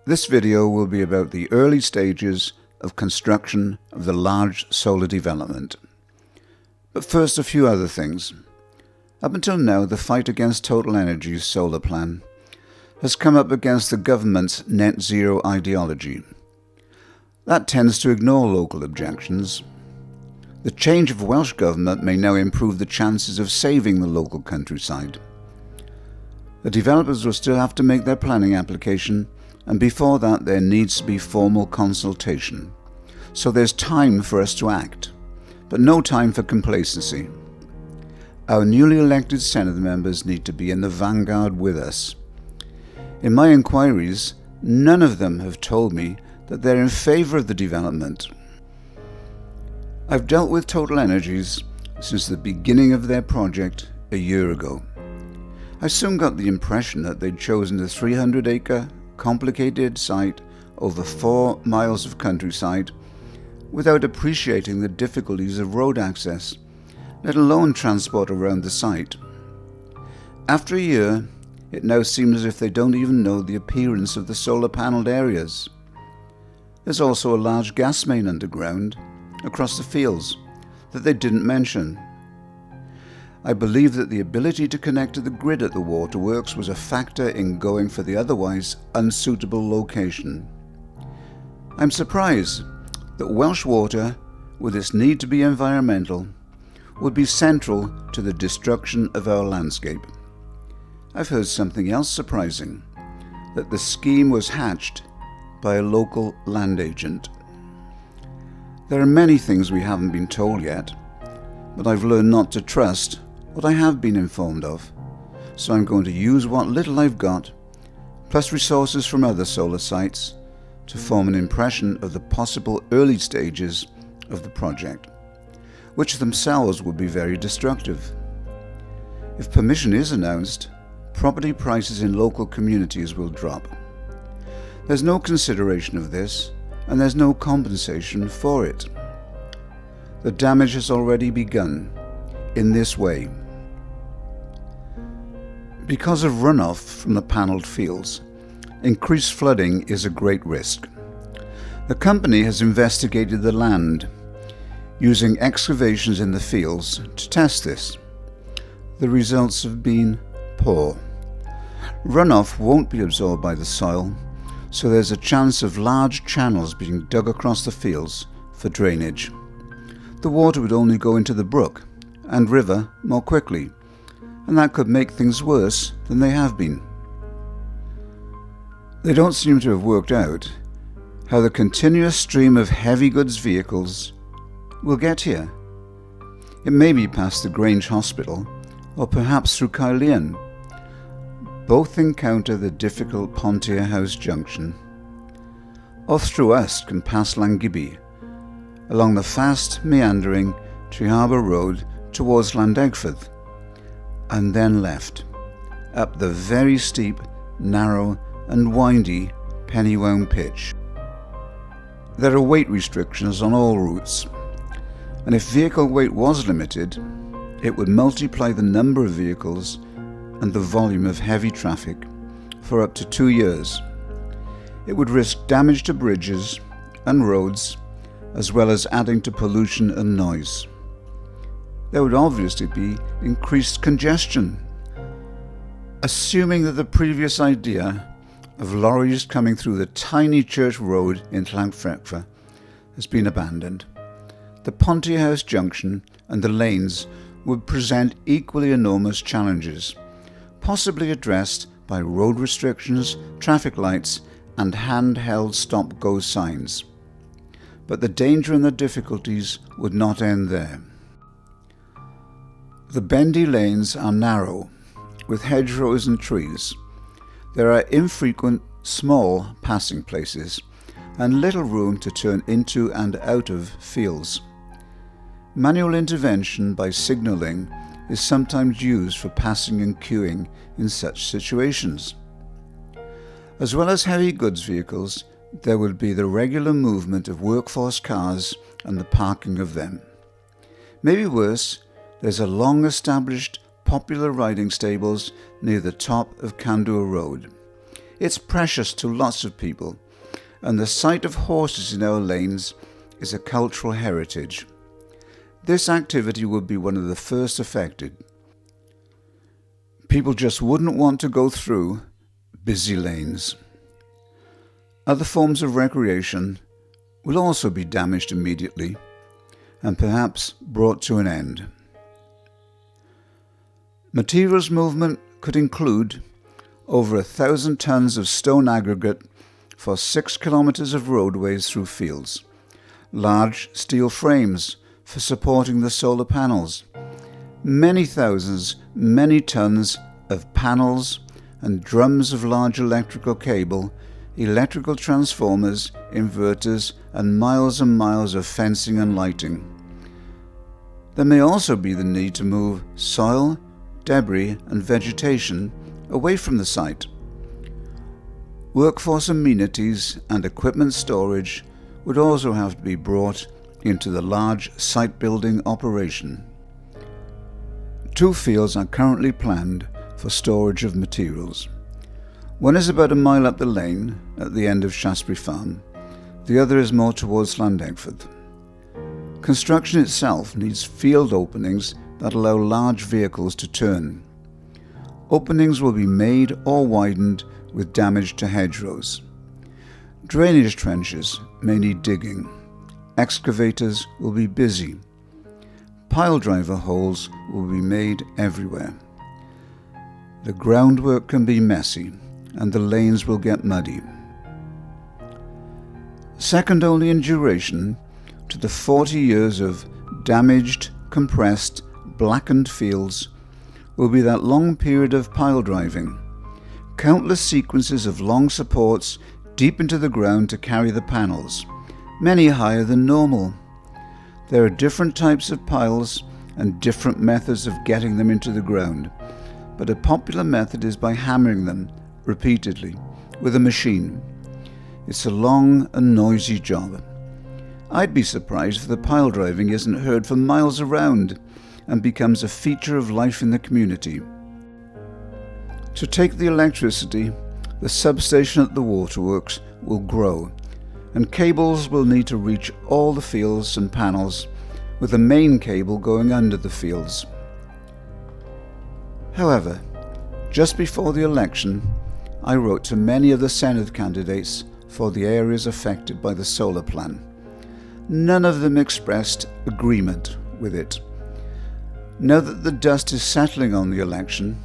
This video will be about the early stages of construction of the large solar development. But first, a few other things. Up until now, the fight against Total Energy's solar plan has come up against the government's net zero ideology. That tends to ignore local objections. The change of Welsh government may now improve the chances of saving the local countryside. The developers will still have to make their planning application, and before that there needs to be formal consultation. So there's time for us to act, but no time for complacency. Our newly elected Senate members need to be in the vanguard with us. In my inquiries, none of them have told me that they're in favour of the development. I've dealt with Total Energies since the beginning of their project a year ago. I soon got the impression that they'd chosen a 300-acre, complicated site over 4 miles of countryside without appreciating the difficulties of road access, let alone transport around the site. After a year, it now seems as if they don't even know the appearance of the solar panelled areas. There's also a large gas main underground across the fields that they didn't mention. I believe that the ability to connect to the grid at the waterworks was a factor in going for the otherwise unsuitable location. I'm surprised that Welsh Water, with its need to be environmental, would be central to the destruction of our landscape. I've heard something else surprising, that the scheme was hatched by a local land agent. There are many things we haven't been told yet, but I've learned not to trust what I have been informed of, so I'm going to use what little I've got, plus resources from other solar sites, to form an impression of the possible early stages of the project, which themselves would be very destructive. If permission is announced, property prices in local communities will drop. There's no consideration of this, and there's no compensation for it. The damage has already begun in this way. Because of runoff from the panelled fields, increased flooding is a great risk. The company has investigated the land, using excavations in the fields to test this. The results have been poor. Runoff won't be absorbed by the soil, so there's a chance of large channels being dug across the fields for drainage. The water would only go into the brook and river more quickly, and that could make things worse than they have been. They don't seem to have worked out how the continuous stream of heavy goods vehicles will get here. It may be past the Grange Hospital, or perhaps through Caerleon. Both encounter the difficult Ponthir House junction, or through Usk and past Llangibby, along the fast meandering Treharbour Road towards Llanfrechfa, and then left, up the very steep, narrow and windy Pennywelm pitch. There are weight restrictions on all routes, and if vehicle weight was limited, it would multiply the number of vehicles and the volume of heavy traffic for up to 2 years. It would risk damage to bridges and roads, as well as adding to pollution and noise. There would obviously be increased congestion. Assuming that the previous idea of lorries coming through the tiny church road in Llanfrechfa has been abandoned, the Ponthir House junction and the lanes would present equally enormous challenges, possibly addressed by road restrictions, traffic lights and handheld stop-go signs. But the danger and the difficulties would not end there. The bendy lanes are narrow, with hedgerows and trees. There are infrequent, small passing places, and little room to turn into and out of fields. Manual intervention by signalling is sometimes used for passing and queuing in such situations. As well as heavy goods vehicles, there would be the regular movement of workforce cars and the parking of them. Maybe worse, there's a long-established popular riding stables near the top of Candour Road. It's precious to lots of people, and the sight of horses in our lanes is a cultural heritage. This activity would be one of the first affected. People just wouldn't want to go through busy lanes. Other forms of recreation will also be damaged immediately and perhaps brought to an end. Materials movement could include over 1,000 tons of stone aggregate for 6 kilometers of roadways through fields, large steel frames for supporting the solar panels, many thousands, many tons of panels and drums of large electrical cable, electrical transformers, inverters, and miles of fencing and lighting. There may also be the need to move soil, debris, and vegetation away from the site. Workforce amenities and equipment storage would also have to be brought into the large site building operation. 2 fields are currently planned for storage of materials. One is about a mile up the lane at the end of Shaftesbury Farm. The other is more towards Llanfrechfa. Construction itself needs field openings that allow large vehicles to turn. Openings will be made or widened with damage to hedgerows. Drainage trenches may need digging. Excavators will be busy. Pile driver holes will be made everywhere. The groundwork can be messy and the lanes will get muddy. Second only in duration to the 40 years of damaged, compressed, blackened fields will be that long period of pile driving. Countless sequences of long supports deep into the ground to carry the panels, many higher than normal. There are different types of piles and different methods of getting them into the ground, but a popular method is by hammering them repeatedly with a machine. It's a long and noisy job. I'd be surprised if the pile driving isn't heard for miles around and becomes a feature of life in the community. To take the electricity, the substation at the waterworks will grow, and cables will need to reach all the fields and panels, with the main cable going under the fields. However, just before the election, I wrote to many of the Senedd candidates for the areas affected by the solar plan. None of them expressed agreement with it. Now that the dust is settling on the election,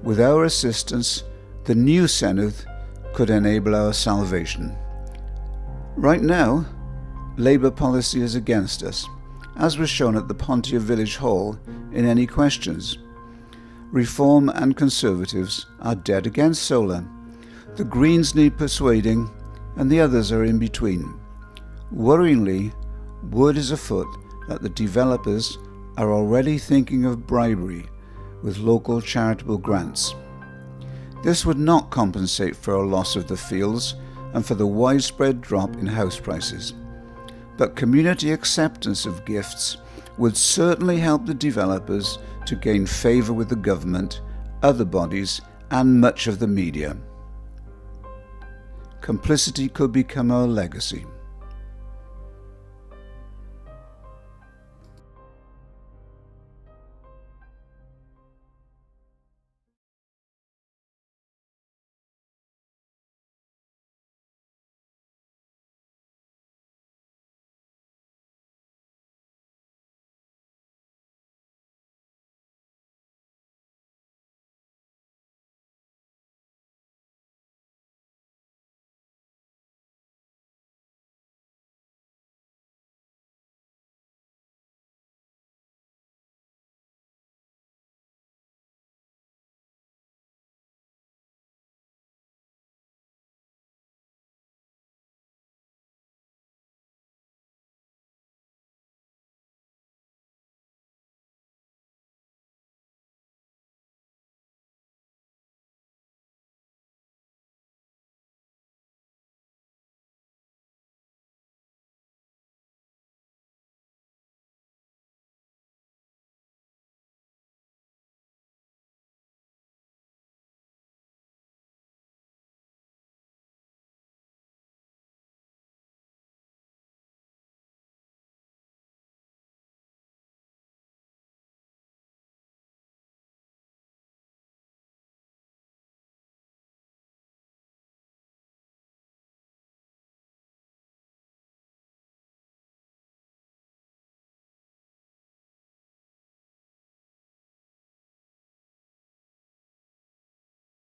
with our assistance, the new Senedd could enable our salvation. Right now, Labour policy is against us, as was shown at the Ponthir Village Hall in Any Questions. Reform and Conservatives are dead against solar. The Greens need persuading, and the others are in between. Worryingly, word is afoot that the developers are already thinking of bribery with local charitable grants. This would not compensate for a loss of the fields and for the widespread drop in house prices. But community acceptance of gifts would certainly help the developers to gain favour with the government, other bodies, and much of the media. Complicity could become our legacy.